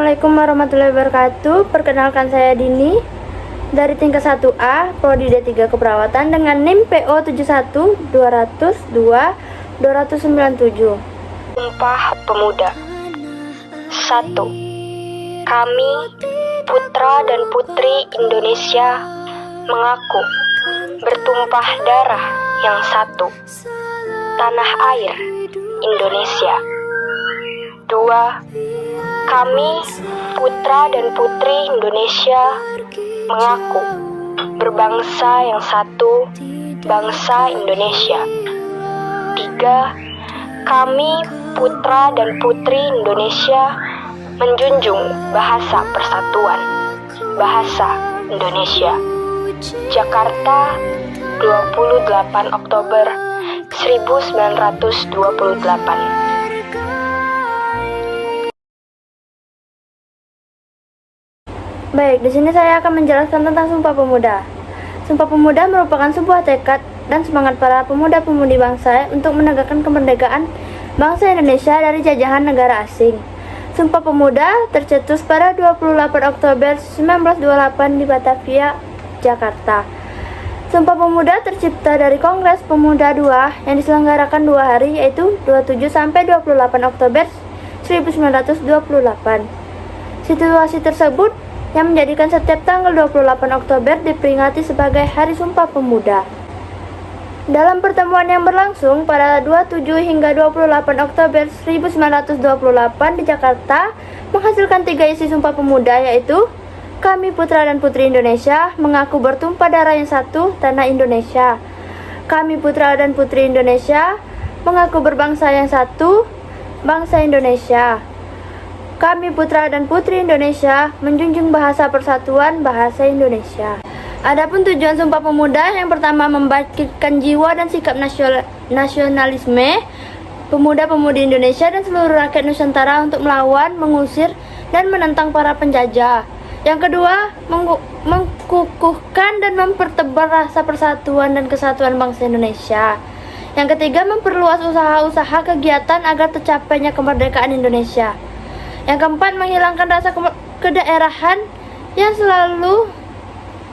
Assalamualaikum warahmatullahi wabarakatuh. Perkenalkan saya Dini dari tingkat 1A, Prodi D3 Keperawatan dengan NIM PO 71202297. Sumpah Pemuda. 1. Kami, putra dan putri Indonesia, mengaku bertumpah darah yang satu, tanah air Indonesia. 2. Kami, putra dan putri Indonesia, mengaku berbangsa yang satu, bangsa Indonesia. 3. Kami, putra dan putri Indonesia, menjunjung bahasa persatuan, bahasa Indonesia. Jakarta, 28 Oktober 1928. Baik, di sini saya akan menjelaskan tentang Sumpah Pemuda. Sumpah Pemuda merupakan sebuah tekad dan semangat para pemuda-pemudi bangsa untuk menegakkan kemerdekaan bangsa Indonesia dari jajahan negara asing. Sumpah Pemuda tercetus pada 28 Oktober 1928 di Batavia, Jakarta. Sumpah Pemuda tercipta dari Kongres Pemuda II yang diselenggarakan 2 hari, yaitu 27 sampai 28 Oktober 1928. Situasi tersebut yang menjadikan setiap tanggal 28 Oktober diperingati sebagai Hari Sumpah Pemuda. Dalam pertemuan yang berlangsung pada 27 hingga 28 Oktober 1928 di Jakarta, menghasilkan 3 isi Sumpah Pemuda, yaitu kami putra dan putri Indonesia mengaku bertumpah darah yang satu, tanah Indonesia. Kami putra dan putri Indonesia mengaku berbangsa yang satu, bangsa Indonesia. Kami putra dan putri Indonesia menjunjung bahasa persatuan, bahasa Indonesia. Adapun tujuan Sumpah Pemuda, yang pertama membangkitkan jiwa dan sikap nasionalisme pemuda-pemudi Indonesia dan seluruh rakyat Nusantara untuk melawan, mengusir, dan menentang para penjajah. Yang kedua, mengukuhkan dan mempertebal rasa persatuan dan kesatuan bangsa Indonesia. Yang ketiga, memperluas usaha-usaha kegiatan agar tercapainya kemerdekaan Indonesia. Yang keempat, menghilangkan rasa kedaerahan yang selalu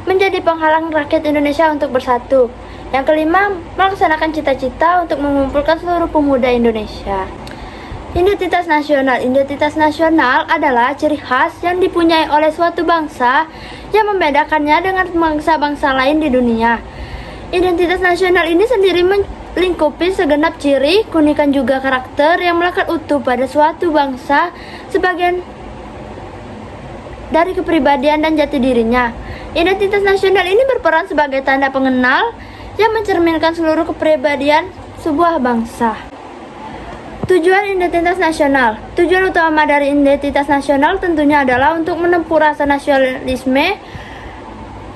menjadi penghalang rakyat Indonesia untuk bersatu. Yang kelima, melaksanakan cita-cita untuk mengumpulkan seluruh pemuda Indonesia. Identitas nasional. Identitas nasional adalah ciri khas yang dipunyai oleh suatu bangsa yang membedakannya dengan bangsa-bangsa lain di dunia. Identitas nasional ini sendiri melingkupi segenap ciri, keunikan juga karakter yang melekat utuh pada suatu bangsa sebagian dari kepribadian dan jati dirinya. Identitas nasional ini berperan sebagai tanda pengenal yang mencerminkan seluruh kepribadian sebuah bangsa. Tujuan identitas nasional. Tujuan utama dari identitas nasional tentunya adalah untuk menempuh rasa nasionalisme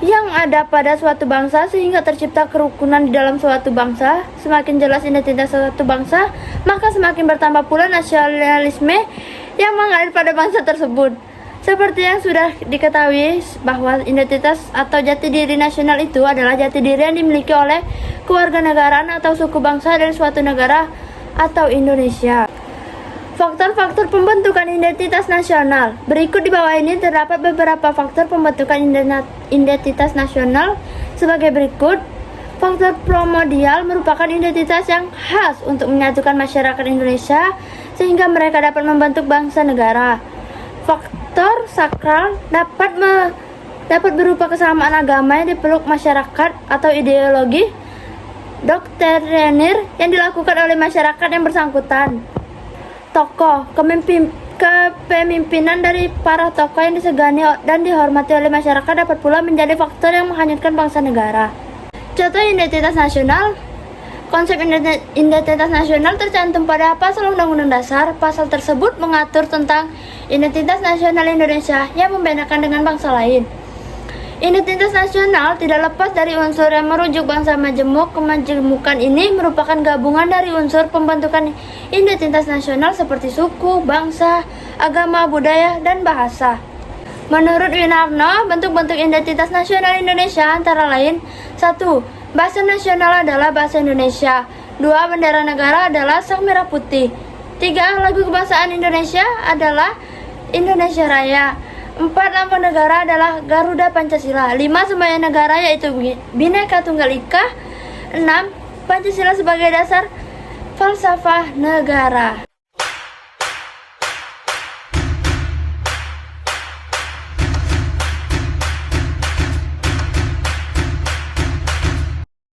yang ada pada suatu bangsa sehingga tercipta kerukunan di dalam suatu bangsa. Semakin jelas identitas suatu bangsa, maka semakin bertambah pula nasionalisme yang mengalir pada bangsa tersebut. Seperti yang sudah diketahui bahwa identitas atau jati diri nasional itu adalah jati diri yang dimiliki oleh kewarganegaraan atau suku bangsa dari suatu negara atau Indonesia. Faktor-faktor pembentukan identitas nasional. Berikut di bawah ini terdapat beberapa faktor pembentukan identitas nasional sebagai berikut. Faktor primordial merupakan identitas yang khas untuk menyatukan masyarakat Indonesia sehingga mereka dapat membentuk bangsa negara. Faktor sakral dapat berupa kesamaan agama yang dipeluk masyarakat atau ideologi doktrinir yang dilakukan oleh masyarakat yang bersangkutan. Tokoh, kepemimpinan dari para tokoh yang disegani dan dihormati oleh masyarakat dapat pula menjadi faktor yang menghanyutkan bangsa negara. Contoh identitas nasional. Konsep identitas nasional tercantum pada Pasal Undang-Undang Dasar. Pasal tersebut mengatur tentang identitas nasional Indonesia yang membedakan dengan bangsa lain. Identitas nasional tidak lepas dari unsur yang merujuk bangsa majemuk. Kemajemukan ini merupakan gabungan dari unsur pembentukan identitas nasional seperti suku, bangsa, agama, budaya, dan bahasa. Menurut Winarno, bentuk-bentuk identitas nasional Indonesia antara lain: 1. Bahasa nasional adalah bahasa Indonesia. 2. Bendera negara adalah sang merah putih. 3. Lagu kebangsaan Indonesia adalah Indonesia Raya. 4 lambang negara adalah Garuda Pancasila. 5 semboyan negara yaitu Bhinneka Tunggal Ika. 6 Pancasila sebagai dasar falsafah negara.